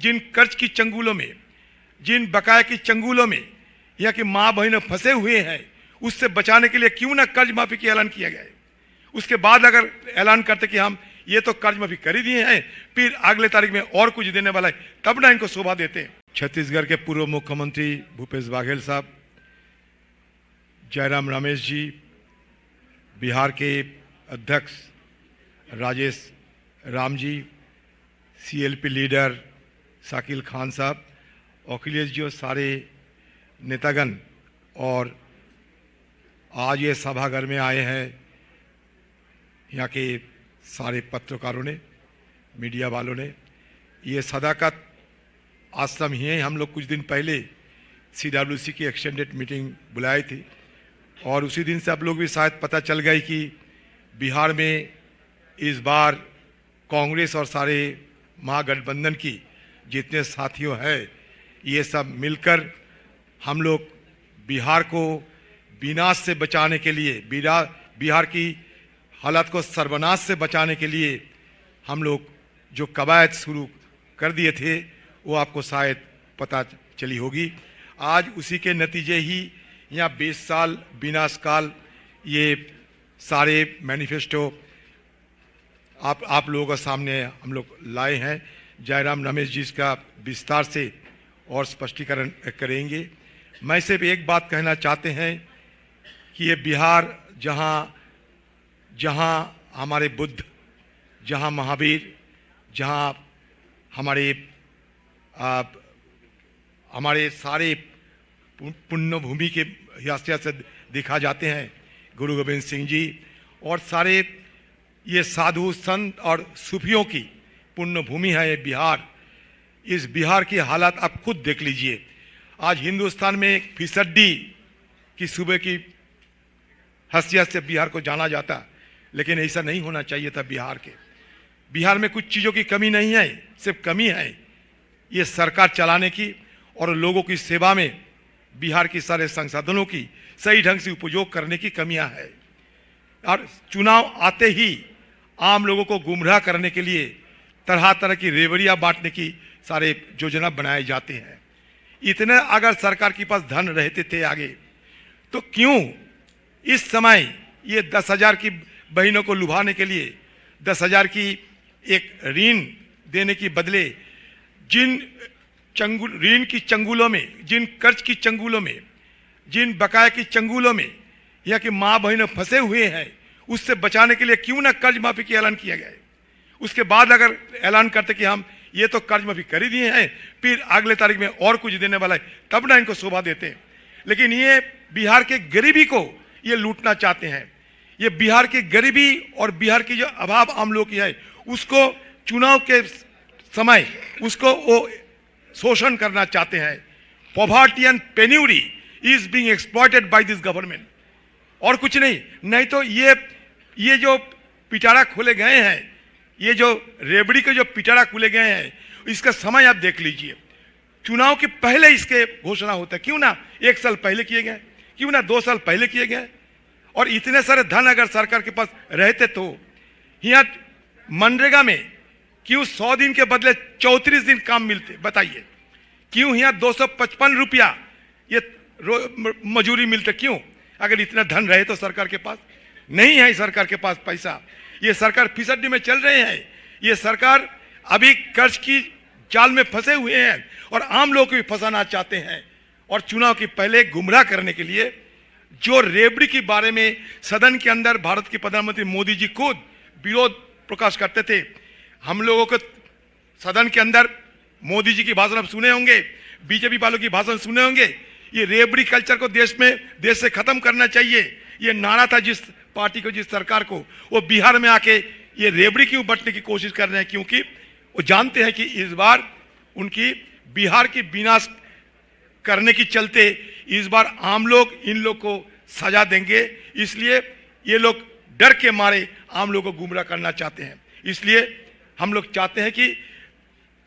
जिन कर्ज की चंगुलों में, जिन बकाया की चंगुलों में यहाँ की माँ बहनों फंसे हुए हैं, उससे बचाने के लिए क्यों ना कर्ज माफी की ऐलान किया गया है। उसके बाद अगर ऐलान करते कि हम ये तो कर्ज माफी कर ही दिए हैं, फिर अगले तारीख में और कुछ देने वाला है, तब ना इनको शोभा देते हैं। छत्तीसगढ़ के पूर्व मुख्यमंत्री भूपेश बघेल साहब, जयराम रमेश जी, बिहार के अध्यक्ष राजेश राम जी, सीएलपी लीडर शाकिल खान साहब, अखिलेश जी और सारे नेतागण, और आज ये सभागार में आए हैं यहाँ के सारे पत्रकारों ने, मीडिया वालों ने। ये सदाकत आश्रम ही है। हम लोग कुछ दिन पहले CWC की एक्सटेंडेड मीटिंग बुलाई थी और उसी दिन से आप लोग भी शायद पता चल गई कि बिहार में इस बार कांग्रेस और सारे महागठबंधन की जितने साथियों हैं, ये सब मिलकर हम लोग बिहार को विनाश से बचाने के लिए, बिहार की हालत को सर्वनाश से बचाने के लिए हम लोग जो कवायद शुरू कर दिए थे वो आपको शायद पता चली होगी। आज उसी के नतीजे ही यहाँ 20 साल विनाश काल ये सारे मैनिफेस्टो आप लोगों के सामने हम लोग लाए हैं। जयराम रमेश जी इसका विस्तार से और स्पष्टीकरण करेंगे। मैं सिर्फ एक बात कहना चाहते हैं कि ये बिहार जहाँ हमारे बुद्ध, जहाँ महावीर, जहाँ हमारे सारे पुण्य भूमि के हैसियत से दिखा जाते हैं, गुरु गोविंद सिंह जी और सारे ये साधु संत और सूफियों की पुण्य भूमि है ये बिहार। इस बिहार की हालत आप खुद देख लीजिए। आज हिंदुस्तान में 1% की सूबे की हैसियत से बिहार को जाना जाता, लेकिन ऐसा नहीं होना चाहिए था। बिहार में कुछ चीज़ों की कमी नहीं है, सिर्फ कमी है ये सरकार चलाने की और लोगों की सेवा में बिहार की सारे संसाधनों की सही ढंग से उपयोग करने की कमियां है। और चुनाव आते ही आम लोगों को गुमराह करने के लिए तरह तरह की रेवड़ियां बांटने की सारे योजना बनाए जाते हैं। इतने अगर सरकार के पास धन रहते थे आगे, तो क्यों इस समय ये 10,000 की बहनों को लुभाने के लिए 10,000 की एक ऋण देने के बदले जिन ऋण की चंगुलों में, जिन कर्ज की चंगुलों में, जिन बकाया की चंगुलों में यहाँ की माँ बहनों फंसे हुए हैं, उससे बचाने के लिए क्यों ना कर्ज माफी की ऐलान किया गया है। उसके बाद अगर ऐलान करते कि हम ये तो कर्ज माफी कर ही दिए हैं, फिर अगले तारीख में और कुछ देने वाला है, तब ना इनको शोभा देते हैं। लेकिन ये बिहार के गरीबी को ये लूटना चाहते हैं। ये बिहार की गरीबी और बिहार की जो अभाव आम लोगों की है, उसको चुनाव के समय उसको वो शोषण करना चाहते हैं। Poverty and penury is being exploited by this government, और कुछ नहीं तो ये जो पिटारा खोले गए हैं, ये जो रेवड़ी के जो पिटारा खोले गए हैं, इसका समय आप देख लीजिए। चुनाव के पहले इसके घोषणा होता है, क्यों ना 1 साल पहले किए गए, क्यों ना 2 साल पहले किए गए। और इतने सारे धन अगर सरकार के पास रहते तो यहाँ मनरेगा में क्यों 100 दिन के बदले 34 दिन काम मिलते, बताइए। क्यों यहाँ 255 रुपया ये मजूरी मिलते, क्यों? अगर इतना धन रहे तो सरकार के पास नहीं है। सरकार के पास पैसा, ये सरकार फीसदी में चल रहे हैं। ये सरकार अभी कर्ज की जाल में फंसे हुए हैं और आम लोगों को भी फंसाना चाहते हैं। और चुनाव के पहले गुमराह करने के लिए जो रेवड़ी के बारे में सदन के अंदर भारत के प्रधानमंत्री मोदी जी खुद विरोध प्रकाश करते थे। हम लोगों को सदन के अंदर मोदी जी की भाषण सुने होंगे, बीजेपी वालों की भाषण सुने होंगे। ये रेवड़ी कल्चर को देश से खत्म करना चाहिए, ये नारा था जिस पार्टी को, जिस सरकार को। वो बिहार में आके ये रेवड़ी क्यों बंटने की कोशिश कर रहे हैं? क्योंकि वो जानते हैं कि इस बार उनकी बिहार की विनाश करने की चलते इस बार आम लोग इन लोग को सजा देंगे। इसलिए ये लोग डर के मारे आम लोगों को गुमराह करना चाहते हैं। इसलिए हम लोग चाहते हैं कि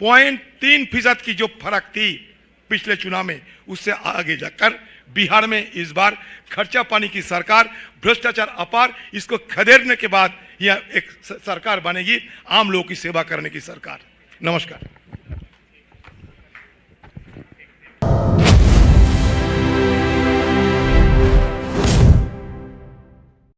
0.3% की जो फर्क थी पिछले चुनाव में, उससे आगे जाकर बिहार में इस बार खर्चा पानी की सरकार, भ्रष्टाचार अपार, इसको खदेड़ने के बाद यह एक सरकार बनेगी, आम लोगों की सेवा करने की सरकार। नमस्कार।